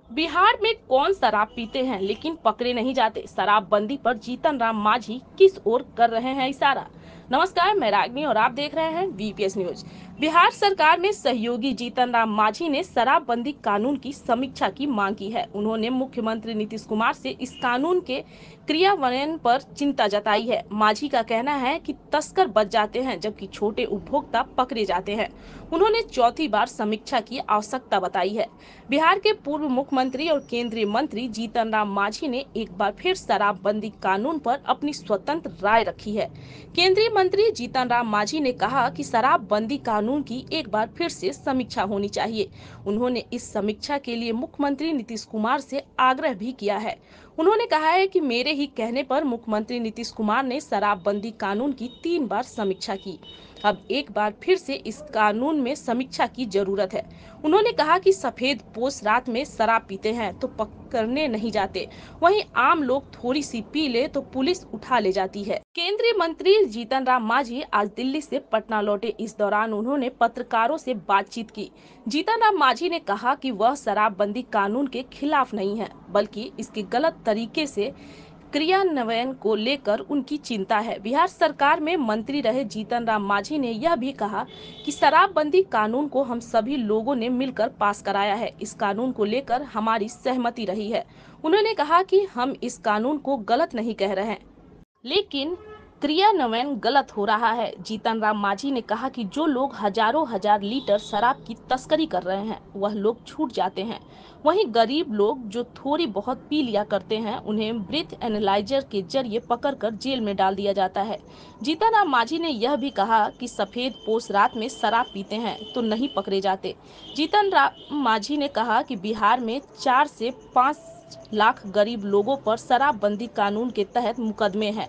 बिहार में कौन शराब पीते हैं लेकिन पकड़े नहीं जाते। शराबबंदी पर जीतन राम मांझी किस ओर कर रहे हैं इशारा। नमस्कार, मैं रागनी और आप देख रहे हैं वीपीएस न्यूज। बिहार सरकार में सहयोगी जीतन राम मांझी ने शराबबंदी कानून की समीक्षा की मांग की है। उन्होंने मुख्यमंत्री नीतीश कुमार से इस कानून के क्रियान्वयन पर चिंता जताई है। मांझी का कहना है कि तस्कर बच जाते हैं जबकि छोटे उपभोक्ता पकड़े जाते हैं। उन्होंने चौथी बार समीक्षा की आवश्यकता बताई है। बिहार के पूर्व मुख्यमंत्री और केंद्रीय मंत्री जीतन राम मांझी ने एक बार फिर शराबबंदी कानून पर अपनी स्वतंत्र राय रखी है। केंद्रीय मंत्री जीतन राम मांझी ने कहा कि शराबबंदी कानून की एक बार फिर से समीक्षा होनी चाहिए। उन्होंने इस समीक्षा के लिए मुख्यमंत्री नीतीश कुमार से आग्रह भी किया है। उन्होंने कहा है कि मेरे ही कहने पर मुख्यमंत्री नीतीश कुमार ने शराबबंदी कानून की 3 बार समीक्षा की। अब एक बार फिर से इस कानून में समीक्षा की जरूरत है। उन्होंने कहा कि सफेद पोश रात में शराब पीते हैं तो पकड़ने नहीं जाते, वहीं आम लोग थोड़ी सी पी ले तो पुलिस उठा ले जाती है। केंद्रीय मंत्री जीतन राम मांझी आज दिल्ली से पटना लौटे। इस दौरान उन्होंने पत्रकारों से बातचीत की। जीतन राम मांझी ने कहा कि वह शराबबंदी कानून के खिलाफ नहीं है, बल्कि इसके गलत तरीके से क्रियान्वयन को लेकर उनकी चिंता है। बिहार सरकार में मंत्री रहे जीतन राम मांझी ने यह भी कहा कि शराबबंदी कानून को हम सभी लोगों ने मिलकर पास कराया है। इस कानून को लेकर हमारी सहमति रही है। उन्होंने कहा कि हम इस कानून को गलत नहीं कह रहे हैं, लेकिन क्रियान्वयन गलत हो रहा है। जीतन राम मांझी ने कहा कि जो लोग हजारों हजार लीटर शराब की तस्करी कर रहे हैं वह लोग छूट जाते हैं, वहीं गरीब लोग जो थोड़ी बहुत पी लिया करते हैं उन्हें ब्रीथ एनालाइजर के जरिए पकड़कर जेल में डाल दिया जाता है। जीतन राम मांझी ने यह भी कहा कि सफेद पोश रात में शराब पीते हैं तो नहीं पकड़े जाते। जीतन राम मांझी ने कहा कि बिहार में 4 से 5 लाख गरीब लोगों पर शराबबंदी कानून के तहत मुकदमे हैं।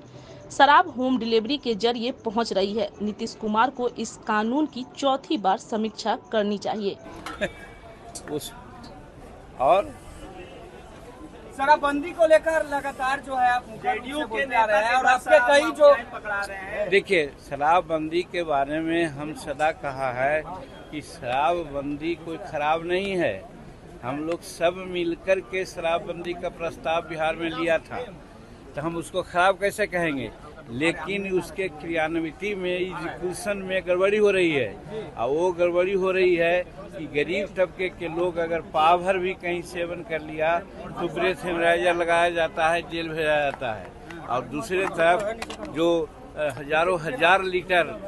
शराब होम डिलीवरी के जरिए पहुंच रही है। नीतीश कुमार को इस कानून की चौथी बार समीक्षा करनी चाहिए। उस और शराबबंदी को लेकर लगातार जो है आप जेडीयू के जा रहे हैं और आपके कई जो पकड़ा रहे हैं। देखिए, शराबबंदी के बारे में हम सदा कहा है कि शराबबंदी कोई खराब नहीं है। हम लोग सब मिलकर के शराबबंदी का प्रस्ताव बिहार में लिया था, तो हम उसको खराब कैसे कहेंगे। लेकिन उसके क्रियान्विति में एग्जीक्यूशन में गड़बड़ी हो रही है, और वो गड़बड़ी हो रही है कि गरीब तबके के लोग अगर पाव भर भी कहीं सेवन कर लिया तो ब्रेथ एनालाइजर लगाया जाता है, जेल भेजा जाता है। और दूसरे तरफ जो हजारों हजार लीटर,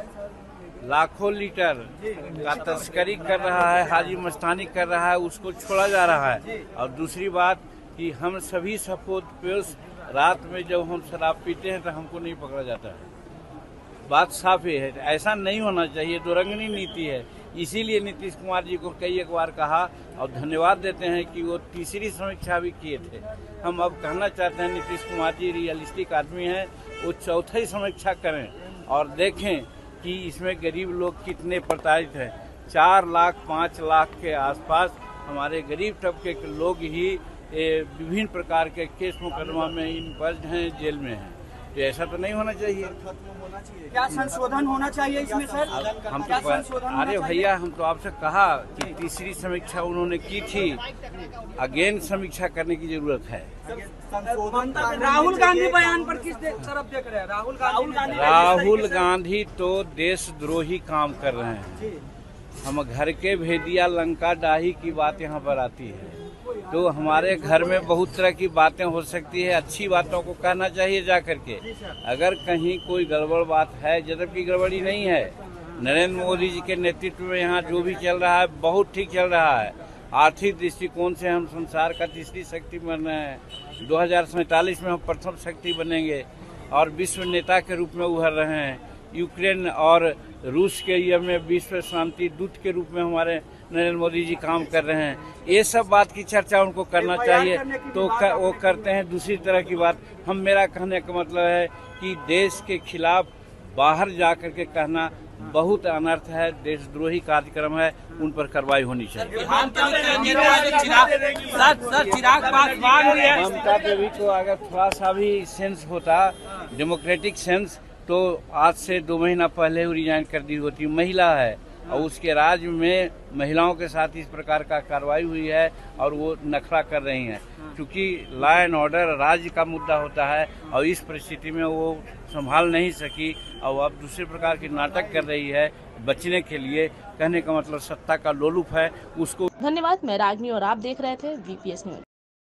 लाखों लीटर का तस्करी कर रहा है, हाजी मस्तानी कर रहा है, उसको छोड़ा जा रहा है। और दूसरी बात कि हम सभी सफेदपोश रात में जब हम शराब पीते हैं तो हमको नहीं पकड़ा जाता है। बात साफ है, ऐसा नहीं होना चाहिए। दो रंगनी नीति है। इसीलिए नीतीश कुमार जी को कई एक बार कहा और धन्यवाद देते हैं कि वो तीसरी समीक्षा भी किए थे। हम अब कहना चाहते हैं नीतीश कुमार जी रियलिस्टिक आदमी हैं, वो चौथी समीक्षा करें और देखें कि इसमें गरीब लोग कितने प्रताड़ित हैं। 4 लाख 5 लाख के आसपास हमारे गरीब तबके के लोग ही विभिन्न प्रकार के केस मुकदमा में इन्वॉल्व हैं, जेल में हैं। तो ऐसा तो नहीं होना चाहिए। क्या संशोधन होना चाहिए इसमें सर? हम तो अरे भैया, हम तो आपसे कहा कि तीसरी समीक्षा उन्होंने की थी, अगेन समीक्षा करने की जरूरत है। राहुल गांधी बयान पर किस तरफ देख रहे हैं? राहुल गांधी तो देशद्रोही काम कर रहे हैं। हम घर के भेदिया लंका डाही की बात यहाँ पर आती है। तो हमारे घर में बहुत तरह की बातें हो सकती है, अच्छी बातों को कहना चाहिए जा करके। अगर कहीं कोई गड़बड़ बात है, जबकि गड़बड़ी नहीं है। नरेंद्र मोदी जी के नेतृत्व में यहाँ जो भी चल रहा है बहुत ठीक चल रहा है। आर्थिक दृष्टिकोण से हम संसार का तीसरी शक्ति बन रहे हैं। 2047 में हम प्रथम शक्ति बनेंगे और विश्व नेता के रूप में उभर रहे हैं। यूक्रेन और रूस के ये में विश्व शांति दूत के रूप में हमारे नरेंद्र मोदी जी काम कर रहे हैं। ये सब बात की चर्चा उनको करना चाहिए, तो वो करते हैं। दूसरी तरह की बात, मेरा कहने का मतलब है कि देश के खिलाफ बाहर जाकर के कहना बहुत अनर्थ है, देशद्रोही कार्यक्रम है, उन पर कार्रवाई होनी चाहिए। ममता देवी को अगर थोड़ा सा भी सेंस होता, डेमोक्रेटिक सेंस, तो आज से 2 महीना पहले रिजाइन कर दी होती। महिला है, और उसके राज्य में महिलाओं के साथ इस प्रकार का कार्रवाई हुई है और वो नखरा कर रही हैं, क्योंकि लॉ एंड ऑर्डर राज्य का मुद्दा होता है और इस परिस्थिति में वो संभाल नहीं सकी और अब दूसरे प्रकार की नाटक कर रही है बचने के लिए। कहने का मतलब सत्ता का लोलुप है उसको। धन्यवाद, मैं रागनी और आप देख रहे थे VPS न्यूज।